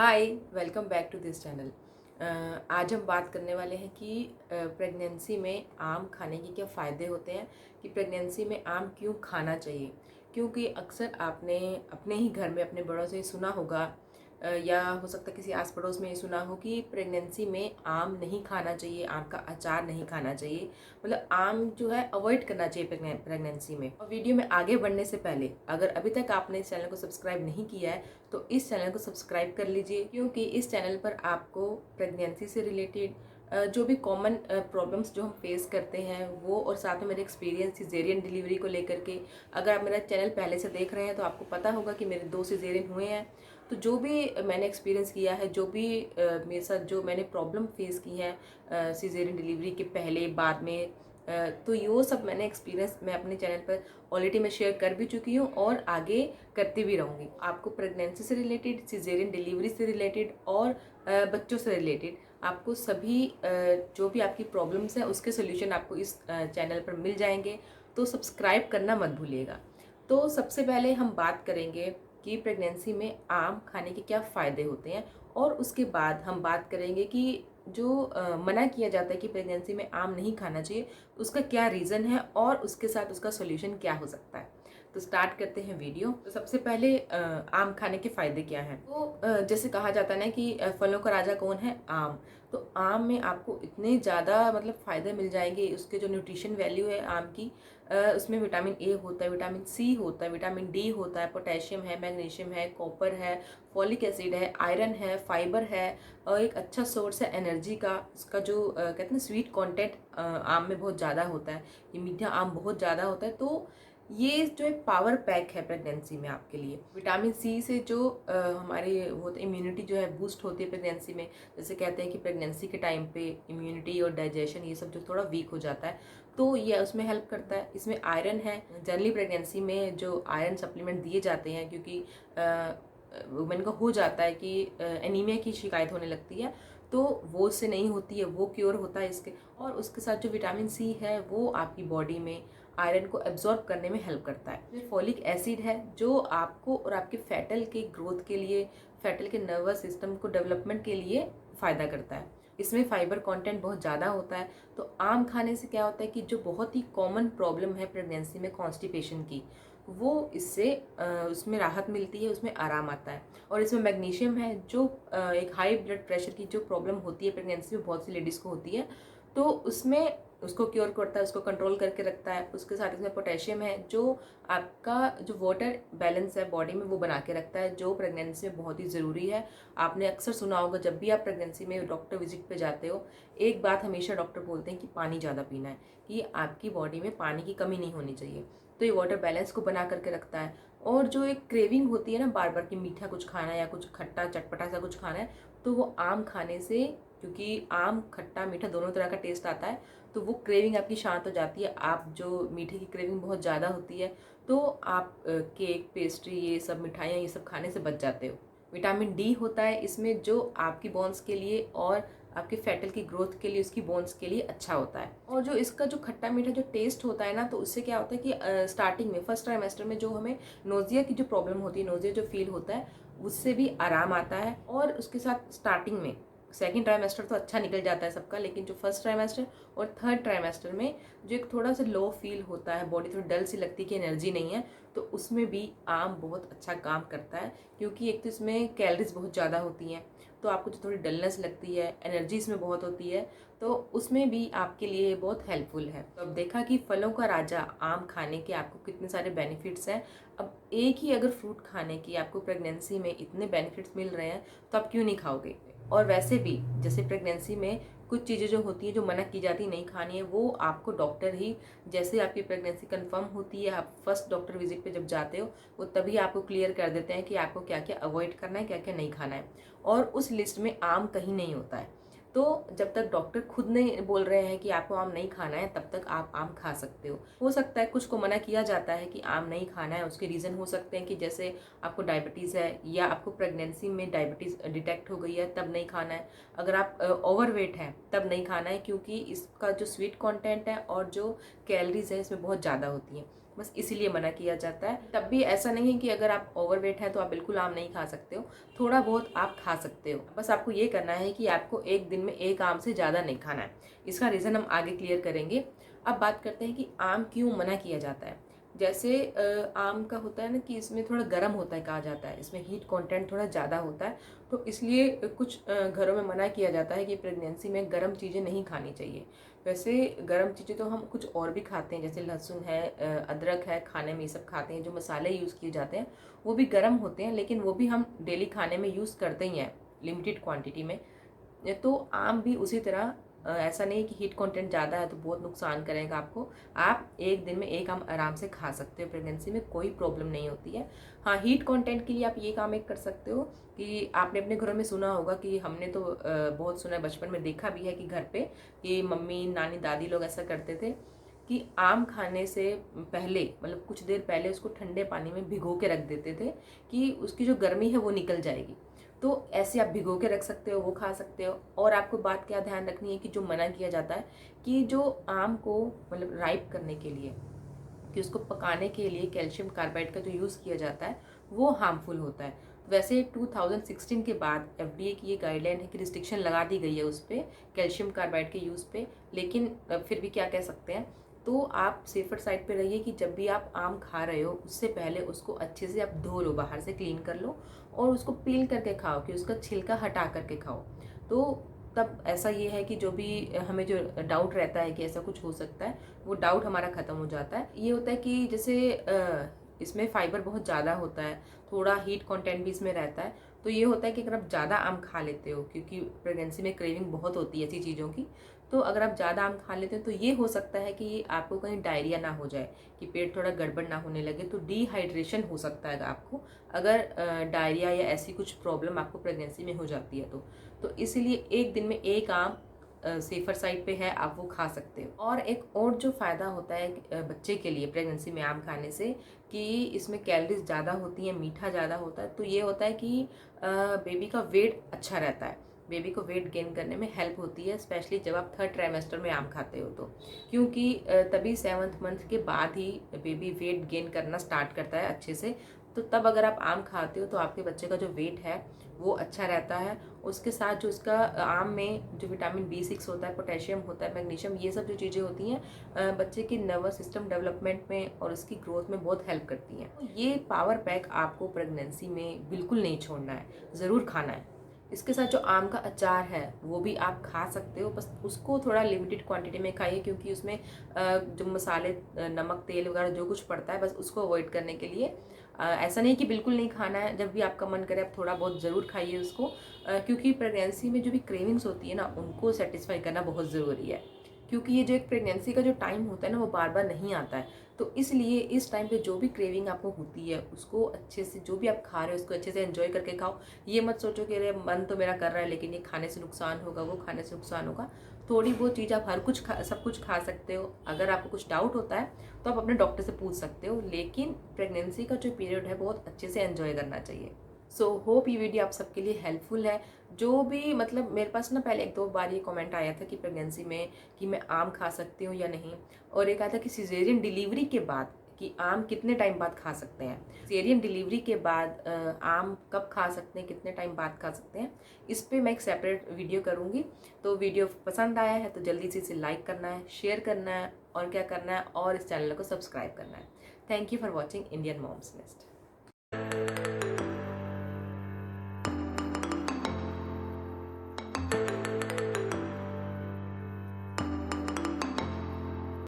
Hi, welcome back to this channel. आज हम बात करने वाले हैं कि प्रेगनेंसी में आम खाने के क्या फ़ायदे होते हैं, कि प्रेगनेंसी में आम क्यों खाना चाहिए। क्योंकि अक्सर आपने अपने ही घर में अपने बड़ों से सुना होगा, या हो सकता है किसी आस पड़ोस में ये सुना हो कि प्रेगनेंसी में आम नहीं खाना चाहिए, आम का अचार नहीं खाना चाहिए। मतलब आम जो है अवॉइड करना चाहिए प्रेगनेंसी में। और वीडियो में आगे बढ़ने से पहले अगर अभी तक आपने इस चैनल को सब्सक्राइब नहीं किया है तो इस चैनल को सब्सक्राइब कर लीजिए, क्योंकि इस चैनल पर आपको प्रेगनेंसी से रिलेटेड जो भी कॉमन प्रॉब्लम्स जो हम फेस करते हैं वो, और साथ में मेरे एक्सपीरियंस सिजेरियन डिलीवरी को लेकर के। अगर आप मेरा चैनल पहले से देख रहे हैं तो आपको पता होगा कि मेरे 2 सिजेरियन हुए हैं। तो जो भी मैंने एक्सपीरियंस किया है, जो भी मेरे साथ जो मैंने प्रॉब्लम फेस की है सिजेरियन डिलीवरी के पहले बाद में, तो ये सब मैंने एक्सपीरियंस मैं अपने चैनल पर ऑलरेडी मैं शेयर कर भी चुकी हूँ और आगे करती भी रहूँगी। आपको प्रेगनेंसी से रिलेटेड, सिजेरियन डिलीवरी से रिलेटेड और बच्चों से रिलेटेड आपको सभी जो भी आपकी प्रॉब्लम्स हैं उसके सोल्यूशन आपको इस चैनल पर मिल जाएंगे। तो सब्सक्राइब करना मत भूलिएगा। तो सबसे पहले हम बात करेंगे कि प्रेगनेंसी में आम खाने के क्या फ़ायदे होते हैं, और उसके बाद हम बात करेंगे कि जो मना किया जाता है कि प्रेगनेंसी में आम नहीं खाना चाहिए, उसका क्या रीज़न है और उसके साथ उसका सोल्यूशन क्या हो सकता है। तो स्टार्ट करते हैं वीडियो। तो सबसे पहले आम खाने के फ़ायदे क्या हैं। तो जैसे कहा जाता है ना कि फलों का राजा कौन है, आम। तो आम में आपको इतने ज़्यादा मतलब फ़ायदे मिल जाएंगे। उसके जो न्यूट्रिशन वैल्यू है आम की, उसमें विटामिन ए होता है, विटामिन सी होता है, विटामिन डी होता है, पोटेशियम है, मैग्नीशियम है, कॉपर है, फॉलिक एसिड है, आयरन है, फाइबर है, और एक अच्छा सोर्स है एनर्जी का। इसका जो कहते हैं स्वीट कंटेंट आम में बहुत ज़्यादा होता है, ये मीठा आम बहुत ज़्यादा होता है। तो ये जो एक पावर पैक है प्रेगनेंसी में आपके लिए। विटामिन सी से जो हमारी वो इम्यूनिटी जो है बूस्ट होती है प्रेगनेंसी में। जैसे कहते हैं कि प्रेगनेंसी के टाइम पे इम्यूनिटी और डाइजेशन ये सब जो थोड़ा वीक हो जाता है, तो ये उसमें हेल्प करता है। इसमें आयरन है। जनरली प्रेगनेंसी में जो आयरन सप्लीमेंट दिए जाते हैं, क्योंकि वुमेन को हो जाता है कि एनीमिया की शिकायत होने लगती है, तो वो उससे नहीं होती है, वो क्योर होता है इसके। और उसके साथ जो विटामिन सी है वो आपकी बॉडी में आयरन को एब्जॉर्ब करने में हेल्प करता है। फिर फॉलिक एसिड है जो आपको और आपके फैटल के ग्रोथ के लिए, फैटल के नर्वस सिस्टम को डेवलपमेंट के लिए फ़ायदा करता है। इसमें फाइबर कंटेंट बहुत ज़्यादा होता है। तो आम खाने से क्या होता है कि जो बहुत ही कॉमन प्रॉब्लम है प्रेगनेंसी में कॉन्स्टिपेशन की, वो इससे उसमें राहत मिलती है, उसमें आराम आता है। और इसमें मैग्नीशियम है जो एक हाई ब्लड प्रेशर की जो प्रॉब्लम होती है प्रेगनेंसी में, बहुत सी लेडीज़ को होती है, तो उसमें उसको क्योर करता है, उसको कंट्रोल करके रखता है। उसके साथ इसमें पोटेशियम है जो आपका जो वाटर बैलेंस है बॉडी में वो बना के रखता है, जो प्रेगनेंसी में बहुत ही ज़रूरी है। आपने अक्सर सुना होगा जब भी आप प्रेगनेंसी में डॉक्टर विजिट पे जाते हो, एक बात हमेशा डॉक्टर बोलते हैं कि पानी ज़्यादा पीना है, कि आपकी बॉडी में पानी की कमी नहीं होनी चाहिए। तो ये वाटर बैलेंस को बना करके रखता है। और जो एक क्रेविंग होती है ना बार बार कि मीठा कुछ खाना है या कुछ खट्टा चटपटा सा कुछ खाना है, तो वो आम खाने से, क्योंकि आम खट्टा मीठा दोनों तरह का टेस्ट आता है, तो वो क्रेविंग आपकी शांत हो जाती है। आप जो मीठे की क्रेविंग बहुत ज़्यादा होती है तो आप केक, पेस्ट्री, ये सब मिठाइयाँ ये सब खाने से बच जाते हो। विटामिन डी होता है इसमें जो आपकी बोन्स के लिए और आपके फैटल की ग्रोथ के लिए, उसकी बोन्स के लिए अच्छा होता है। और जो इसका जो खट्टा मीठा जो टेस्ट होता है ना, तो उससे क्या होता है कि स्टार्टिंग में फर्स्ट ट्राइमेस्टर में जो हमें नोजिया की जो प्रॉब्लम होती है, नोजिया जो फील होता है, उससे भी आराम आता है। और उसके साथ स्टार्टिंग में सेकेंड ट्राइमेस्टर तो अच्छा निकल जाता है सबका, लेकिन जो फर्स्ट ट्राइमेस्टर और थर्ड ट्राइमेस्टर में जो एक थोड़ा सा लो फील होता है, बॉडी थोड़ी डल सी लगती है कि एनर्जी नहीं है, तो उसमें भी आम बहुत अच्छा काम करता है। क्योंकि एक तो इसमें कैलोरीज बहुत ज़्यादा होती हैं, तो आपको जो थोड़ी डलनेस लगती है, एनर्जी इसमें बहुत होती है, तो उसमें भी आपके लिए बहुत हेल्पफुल है। तो अब देखा कि फलों का राजा आम खाने के आपको कितने सारे बेनिफिट्स हैं। अब एक ही अगर फ्रूट खाने की आपको प्रेगनेंसी में इतने बेनिफिट्स मिल रहे हैं, तो आप क्यों नहीं खाओगे। और वैसे भी जैसे प्रेगनेंसी में कुछ चीज़ें जो होती हैं जो मना की जाती नहीं खानी है, वो आपको डॉक्टर ही, जैसे आपकी प्रेगनेंसी कंफर्म होती है, आप फर्स्ट डॉक्टर विजिट पे जब जाते हो, वो तभी आपको क्लियर कर देते हैं कि आपको क्या क्या अवॉइड करना है, क्या क्या नहीं खाना है। और उस लिस्ट में आम कहीं नहीं होता है। तो जब तक डॉक्टर खुद नहीं बोल रहे हैं कि आपको आम नहीं खाना है, तब तक आप आम खा सकते हो सकता है कुछ को मना किया जाता है कि आम नहीं खाना है, उसके रीज़न हो सकते हैं कि जैसे आपको डायबिटीज़ है, या आपको प्रेगनेंसी में डायबिटीज़ डिटेक्ट हो गई है तब नहीं खाना है। अगर आप ओवरवेट हैं तब नहीं खाना है, क्योंकि इसका जो स्वीट कंटेंट है और जो कैलोरीज है इसमें बहुत ज़्यादा होती हैं। बस इसीलिए मना किया जाता है। तब भी ऐसा नहीं है कि अगर आप ओवरवेट हैं तो आप बिल्कुल आम नहीं खा सकते हो, थोड़ा बहुत आप खा सकते हो। बस आपको ये करना है कि आपको एक दिन में एक आम से ज़्यादा नहीं खाना है। इसका रीज़न हम आगे क्लियर करेंगे। अब बात करते हैं कि आम क्यों मना किया जाता है। जैसे आम का होता है ना कि इसमें थोड़ा गर्म होता है, कहा जाता है इसमें हीट कंटेंट थोड़ा ज़्यादा होता है, तो इसलिए कुछ घरों में मना किया जाता है कि प्रेगनेंसी में गर्म चीज़ें नहीं खानी चाहिए। वैसे गर्म चीज़ें तो हम कुछ और भी खाते हैं, जैसे लहसुन है, अदरक है, खाने में ये सब खाते हैं। जो मसाले यूज़ किए जाते हैं वो भी गर्म होते हैं, लेकिन वो भी हम डेली खाने में यूज़ करते ही हैं लिमिटेड क्वांटिटी में। तो आम भी उसी तरह ऐसा नहीं कि हीट कंटेंट ज़्यादा है तो बहुत नुकसान करेगा आपको। आप एक दिन में एक आम आराम से खा सकते हो, प्रेगनेंसी में कोई प्रॉब्लम नहीं होती है। हाँ, हीट कंटेंट के लिए आप ये काम एक कर सकते हो कि आपने अपने घरों में सुना होगा कि हमने तो बहुत सुना है, बचपन में देखा भी है कि घर पे कि मम्मी नानी दादी लोग ऐसा करते थे कि आम खाने से पहले, मतलब कुछ देर पहले उसको ठंडे पानी में भिगो के रख देते थे कि उसकी जो गर्मी है वो निकल जाएगी। तो ऐसे आप भिगो के रख सकते हो, वो खा सकते हो। और आपको बात क्या ध्यान रखनी है कि जो मना किया जाता है कि जो आम को मतलब राइप करने के लिए, कि उसको पकाने के लिए कैल्शियम कार्बाइड का जो यूज़ किया जाता है वो हार्मफुल होता है। तो वैसे 2016 के बाद FDA की ये गाइडलाइन है कि रिस्ट्रिक्शन लगा दी गई है उस पर, कैल्शियम कार्बाइड के यूज़ पे। लेकिन फिर भी क्या कह सकते हैं, तो आप सेफर साइड पे रहिए कि जब भी आप आम खा रहे हो उससे पहले उसको अच्छे से आप धो लो, बाहर से क्लीन कर लो और उसको पील करके खाओ, कि उसका छिलका हटा करके खाओ। तो तब ऐसा ये है कि जो भी हमें जो डाउट रहता है कि ऐसा कुछ हो सकता है, वो डाउट हमारा ख़त्म हो जाता है। ये होता है कि जैसे इसमें फाइबर बहुत ज़्यादा होता है, थोड़ा हीट कंटेंट भी इसमें रहता है। तो ये होता है कि अगर आप ज़्यादा आम खा लेते हो, क्योंकि प्रेगनेंसी में क्रेविंग बहुत होती है ऐसी चीज़ों की, तो अगर आप ज़्यादा आम खा लेते हो तो ये हो सकता है कि आपको कहीं डायरिया ना हो जाए, कि पेट थोड़ा गड़बड़ ना होने लगे। तो डिहाइड्रेशन हो सकता है आपको, अगर डायरिया या ऐसी कुछ प्रॉब्लम आपको प्रेगनेंसी में हो जाती है तो इसीलिए एक दिन में एक आम सेफर साइड पे है, आप वो खा सकते हो। और एक और जो फ़ायदा होता है बच्चे के लिए प्रेगनेंसी में आम खाने से, कि इसमें कैलोरीज ज़्यादा होती हैं, मीठा ज़्यादा होता है। तो ये होता है कि बेबी का वेट अच्छा रहता है, बेबी को वेट गेन करने में हेल्प होती है, स्पेशली जब आप थर्ड ट्राइमेस्टर में आम खाते हो तो। क्योंकि तभी 7th मंथ के बाद ही बेबी वेट गेन करना स्टार्ट करता है अच्छे से। तो तब अगर आप आम खाते हो तो आपके बच्चे का जो वेट है वो अच्छा रहता है। उसके साथ जो उसका आम में जो विटामिन B6 होता है, पोटेशियम होता है, मैग्नीशियम, ये सब जो चीज़ें होती हैं बच्चे की नर्वस सिस्टम डेवलपमेंट में और उसकी ग्रोथ में बहुत हेल्प करती हैं। ये पावर पैक आपको प्रेगनेंसी में बिल्कुल नहीं छोड़ना है, ज़रूर खाना है। इसके साथ जो आम का अचार है वो भी आप खा सकते हो, बस उसको थोड़ा लिमिटेड क्वांटिटी में खाइए, क्योंकि उसमें जो मसाले, नमक, तेल वगैरह जो कुछ पड़ता है, बस उसको अवॉइड करने के लिए। ऐसा नहीं कि बिल्कुल नहीं खाना है, जब भी आपका मन करे आप थोड़ा बहुत ज़रूर खाइए उसको, क्योंकि प्रेगनेंसी में जो भी क्रेविंग्स होती है ना, उनको सेटिस्फाई करना बहुत ज़रूरी है। क्योंकि ये जो एक प्रेगनेंसी का जो टाइम होता है ना, वो बार बार नहीं आता है। तो इसलिए इस टाइम पे जो भी क्रेविंग आपको होती है उसको अच्छे से, जो भी आप खा रहे हो उसको अच्छे से एंजॉय करके खाओ। ये मत सोचो कि अरे मन तो मेरा कर रहा है लेकिन ये खाने से नुकसान होगा, वो खाने से नुकसान होगा। थोड़ी बहुत चीज़ आप सब कुछ खा सकते हो। अगर आपको कुछ डाउट होता है तो आप अपने डॉक्टर से पूछ सकते हो, लेकिन प्रेगनेंसी का जो पीरियड है बहुत अच्छे से एंजॉय करना चाहिए। सो होप ये वीडियो आप सबके लिए हेल्पफुल है। जो भी मतलब मेरे पास ना पहले 1-2 बार ये कमेंट आया था कि प्रेगनेंसी में कि मैं आम खा सकती हूँ या नहीं, और एक आया था कि सिजेरियन डिलीवरी के बाद कि आम कितने टाइम बाद खा सकते हैं। सिजेरियन डिलीवरी के बाद आम कब खा सकते हैं, कितने टाइम बाद खा सकते हैं, इस पर मैं एक सेपरेट वीडियो करूँगी। तो वीडियो पसंद आया है तो जल्दी से इसे लाइक करना है, शेयर करना है, और क्या करना है, और इस चैनल को सब्सक्राइब करना है। Thank you for watching Indian Moms nest.